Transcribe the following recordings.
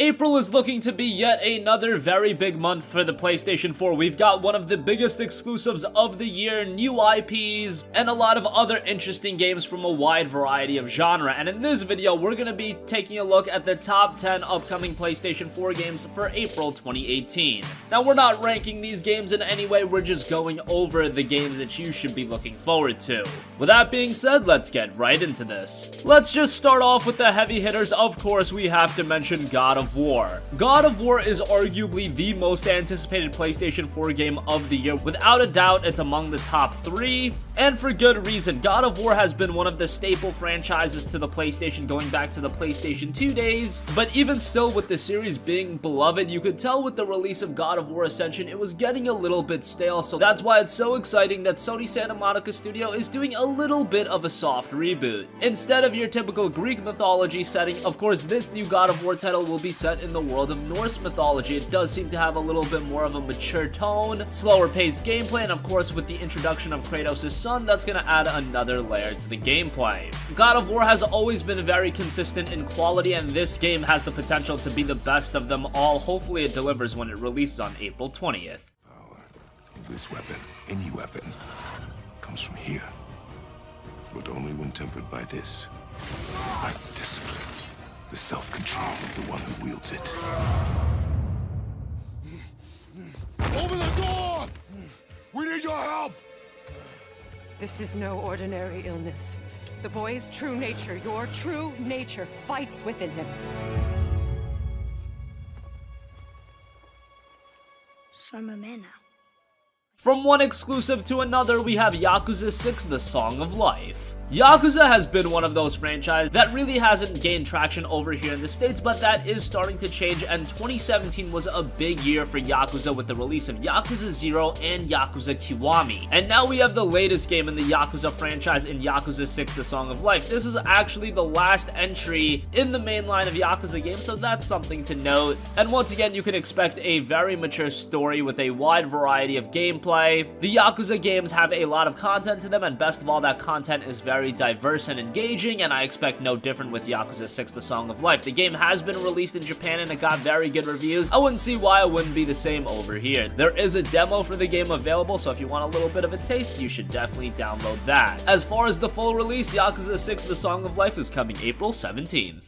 April is looking to be yet another very big month for the PlayStation 4. We've got one of the biggest exclusives of the year, new IPs, and a lot of other interesting games from a wide variety of genre. And in this video, we're going to be taking a look at the top 10 upcoming PlayStation 4 games for April 2018. Now, we're not ranking these games in any way, we're just going over the games that you should be looking forward to. With that being said, let's get right into this. Let's just start off with the heavy hitters. Of course, we have to mention God of War. God of War is arguably the most anticipated PlayStation 4 game of the year. Without a doubt, it's among the top 3, and for good reason. God of War has been one of the staple franchises to the PlayStation going back to the PlayStation 2 days, but even still, with the series being beloved, you could tell with the release of God of War Ascension, it was getting a little bit stale, so that's why it's so exciting that Sony Santa Monica Studio is doing a little bit of a soft reboot. Instead of your typical Greek mythology setting, of course, this new God of War title will be set in the world of Norse mythology. It does seem to have a little bit more of a mature tone, slower paced gameplay, and of course with the introduction of Kratos' son, that's going to add another layer to the gameplay. God of War has always been very consistent in quality, and this game has the potential to be the best of them all. Hopefully it delivers when it releases on April 20th. Power. This weapon, any weapon, comes from here. But only when tempered by this. By discipline. The self-control of the one who wields it. Open the door! We need your help! This is no ordinary illness. The boy's true nature, your true nature, fights within him. So I'm a man now. From one exclusive to another, we have Yakuza 6: The Song of Life. Yakuza has been one of those franchises that really hasn't gained traction over here in the States, but that is starting to change, and 2017 was a big year for Yakuza with the release of Yakuza 0 and Yakuza Kiwami. And now we have the latest game in the Yakuza franchise in Yakuza 6: The Song of Life. This is actually the last entry in the main line of Yakuza games, so that's something to note. And once again, you can expect a very mature story with a wide variety of gameplay. The Yakuza games have a lot of content to them, and best of all, that content is very diverse and engaging, and I expect no different with Yakuza 6: The Song of Life. The game has been released in Japan and it got very good reviews. I wouldn't see why it wouldn't be the same over here. There is a demo for the game available, so if you want a little bit of a taste, you should definitely download that. As far as the full release, Yakuza 6: The Song of Life is coming April 17th.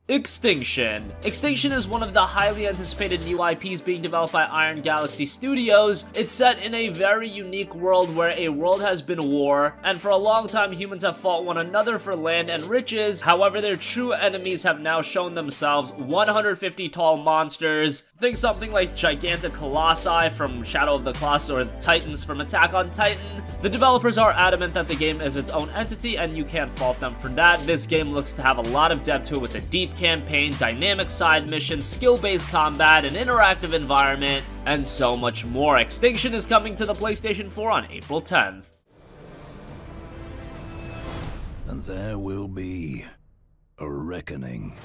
Extinction. Extinction is one of the highly anticipated new IPs being developed by Iron Galaxy Studios. It's set in a very unique world where a world has been war, and for a long time humans have fought one another for land and riches. However, their true enemies have now shown themselves: 150 tall monsters. Think something like gigantic colossi from Shadow of the Colossus or Titans from Attack on Titan. The developers are adamant that the game is its own entity, and you can't fault them for that. This game looks to have a lot of depth to it with a deep campaign, dynamic side missions, skill-based combat, an interactive environment, and so much more. Extinction is coming to the PlayStation 4 on April 10th. And there will be a reckoning.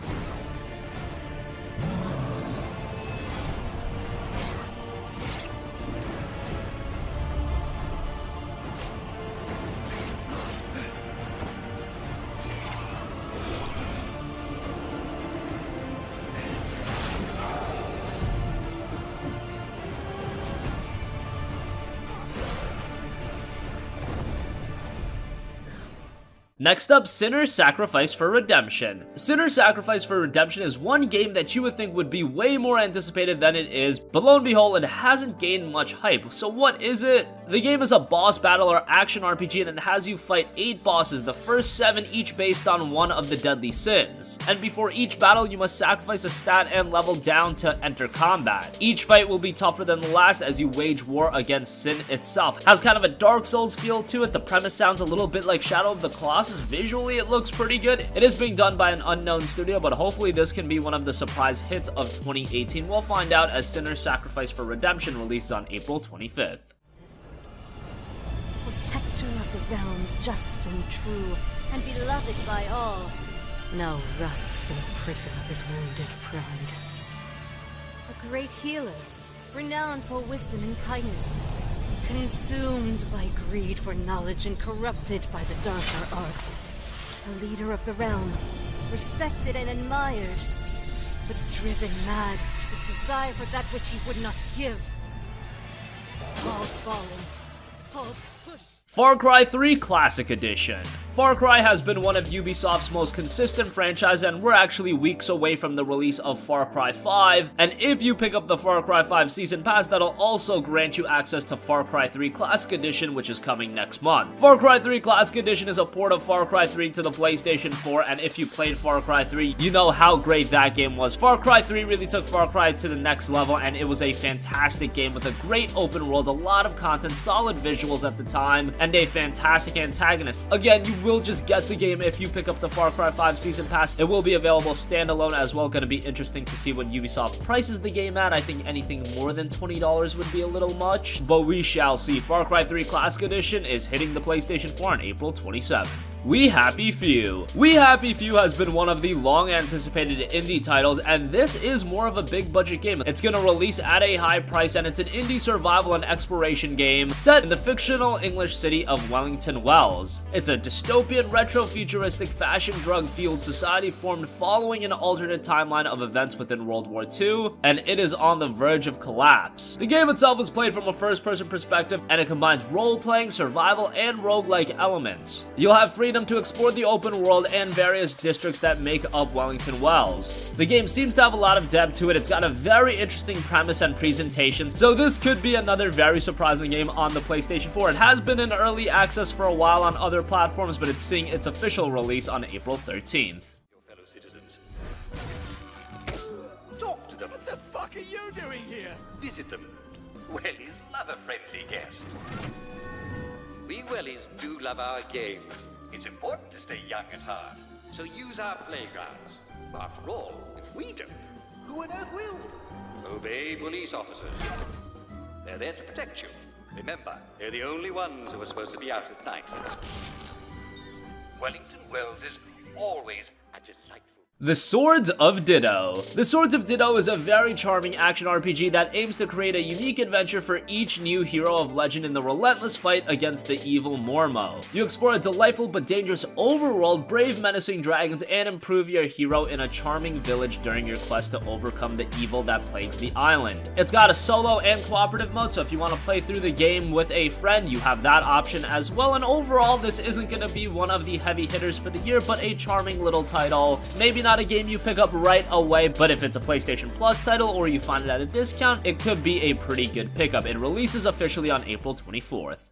Next up, Sinner's Sacrifice for Redemption. Sinner's Sacrifice for Redemption is one game that you would think would be way more anticipated than it is, but lo and behold, it hasn't gained much hype. So what is it? The game is a boss battle or action RPG, and it has you fight 8 bosses, the first 7 each based on one of the deadly sins. And before each battle, you must sacrifice a stat and level down to enter combat. Each fight will be tougher than the last as you wage war against sin itself. Has kind of a Dark Souls feel to it. The premise sounds a little bit like Shadow of the Colossus. Visually, it looks pretty good. It is being done by an unknown studio, but hopefully this can be one of the surprise hits of 2018. We'll find out as Sinner's Sacrifice for Redemption releases on April 25th. Protector of the realm, just and true, and beloved by all, now rusts in a prison of his wounded pride. A great healer, renowned for wisdom and kindness, consumed by greed for knowledge and corrupted by the darker arts. A leader of the realm, respected and admired, but driven mad with desire for that which he would not give. All fallen, all pushed. Far Cry 3 Classic Edition. Far Cry has been one of Ubisoft's most consistent franchises, and we're actually weeks away from the release of Far Cry 5, and if you pick up the Far Cry 5 Season Pass, that'll also grant you access to Far Cry 3 Classic Edition, which is coming next month. Far Cry 3 Classic Edition is a port of Far Cry 3 to the PlayStation 4, and if you played Far Cry 3, you know how great that game was. Far Cry 3 really took Far Cry to the next level, and it was a fantastic game with a great open world, a lot of content, solid visuals at the time, and a fantastic antagonist. Again, you will just get the game if you pick up the Far Cry 5 Season Pass. It will be available standalone as well. Going to be interesting to see what Ubisoft prices the game at. I think anything more than $20 would be a little much, but we shall see. Far Cry 3 Classic Edition is hitting the PlayStation 4 on April 27th. We Happy Few. We Happy Few has been one of the long-anticipated indie titles, and this is more of a big-budget game. It's going to release at a high price, and it's an indie survival and exploration game set in the fictional English city of Wellington Wells. It's a dystopian, retro-futuristic, fashion drug-fueled society formed following an alternate timeline of events within World War II, and it is on the verge of collapse. The game itself is played from a first-person perspective, and it combines role-playing, survival, and roguelike elements. You'll have freedom to explore the open world and various districts that make up Wellington Wells. The game seems to have a lot of depth to it. It's got a very interesting premise and presentation, so this could be another very surprising game on the PlayStation 4. It has been in early access for a while on other platforms, but it's seeing its official release on April 13th. Your fellow citizens. Talk to them. What the fuck are you doing here? Visit them. Wellies love a friendly guest. We Wellies do love our games. It's important to stay young at heart, so use our playgrounds. After all, if we don't, who on earth will? Obey police officers. They're there to protect you. Remember, they're the only ones who are supposed to be out at night. Wellington Wells is always a delightful... The Swords of Ditto. The Swords of Ditto is a very charming action RPG that aims to create a unique adventure for each new hero of legend in the relentless fight against the evil Mormo. You explore a delightful but dangerous overworld, brave menacing dragons, and improve your hero in a charming village during your quest to overcome the evil that plagues the island. It's got a solo and cooperative mode, so if you want to play through the game with a friend, you have that option as well, and overall, this isn't going to be one of the heavy hitters for the year, but a charming little title. Maybe not a game you pick up right away, but if it's a PlayStation Plus title or you find it at a discount, it could be a pretty good pickup. It releases officially on April 24th.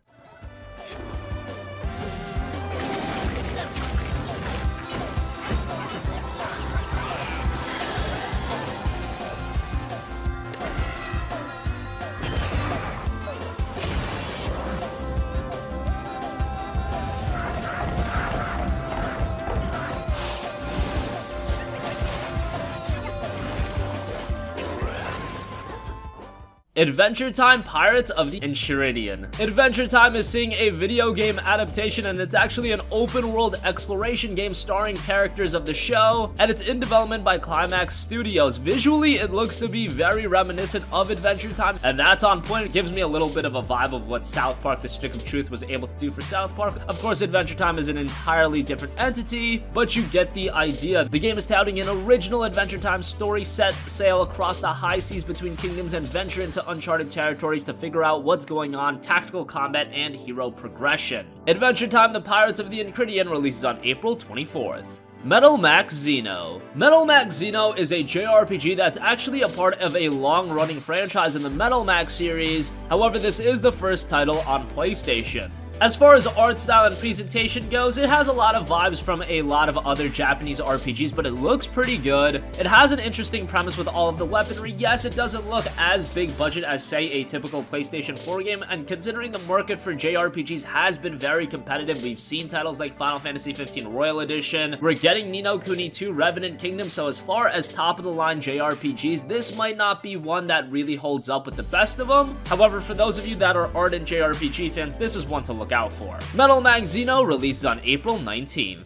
Adventure Time Pirates of the Enchiridion. Adventure Time is seeing a video game adaptation, and it's actually an open world exploration game starring characters of the show, and it's in development by Climax Studios. Visually, it looks to be very reminiscent of Adventure Time, and that's on point. It gives me a little bit of a vibe of what South Park: The Stick of Truth was able to do for South Park. Of course, Adventure Time is an entirely different entity, but you get the idea. The game is touting an original Adventure Time story set sail across the high seas between kingdoms and venture into uncharted territories to figure out what's going on, tactical combat, and hero progression. Adventure Time: The Pirates of the Enchiridion releases on April 24th. Metal Max Xeno. Metal Max Xeno is a JRPG that's actually a part of a long-running franchise in the Metal Max series. However, this is the first title on PlayStation. As far as art style and presentation goes, it has a lot of vibes from a lot of other Japanese RPGs, but it looks pretty good. It has an interesting premise with all of the weaponry. Yes, it doesn't look as big budget as, say, a typical PlayStation 4 game, and considering the market for JRPGs has been very competitive, we've seen titles like Final Fantasy 15 Royal Edition, we're getting Ni no Kuni 2 Revenant Kingdom, so as far as top-of-the-line JRPGs, this might not be one that really holds up with the best of them. However, for those of you that are ardent JRPG fans, this is one to look out for. Metal Max Xeno releases on April 19th.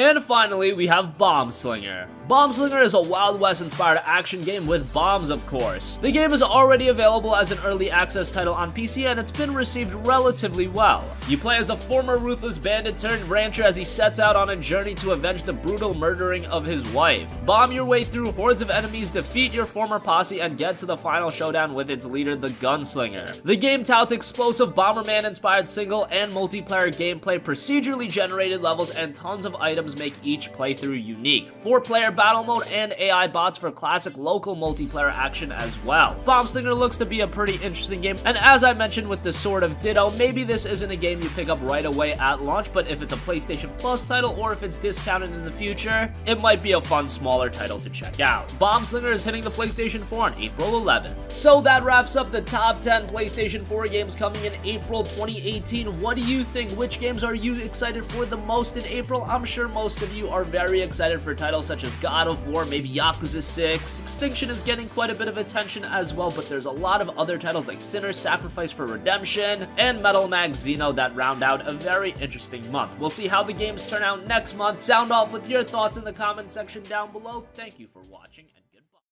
And finally, we have Bomb Slinger. Bomb Slinger is a Wild West inspired action game with bombs, of course. The game is already available as an early access title on PC, and it's been received relatively well. You play as a former ruthless bandit turned rancher as he sets out on a journey to avenge the brutal murdering of his wife. Bomb your way through hordes of enemies, defeat your former posse, and get to the final showdown with its leader, the Gunslinger. The game touts explosive Bomberman inspired single and multiplayer gameplay, procedurally generated levels, and tons of items make each playthrough unique. 4-player battle mode and AI bots for classic local multiplayer action as well. Bomb Slinger looks to be a pretty interesting game, and as I mentioned with the Sword of Ditto, maybe this isn't a game you pick up right away at launch, but if it's a PlayStation Plus title or if it's discounted in the future, it might be a fun smaller title to check out. Bomb Slinger is hitting the PlayStation 4 on April 11th. So that wraps up the top 10 PlayStation 4 games coming in April 2018. What do you think? Which games are you excited for the most in April? I'm sure most of you are very excited for titles such as God of War, maybe Yakuza 6. Extinction is getting quite a bit of attention as well, but there's a lot of other titles like Sinner, Sacrifice for Redemption, and Metal Max Xeno that round out a very interesting month. We'll see how the games turn out next month. Sound off with your thoughts in the comment section down below. Thank you for watching.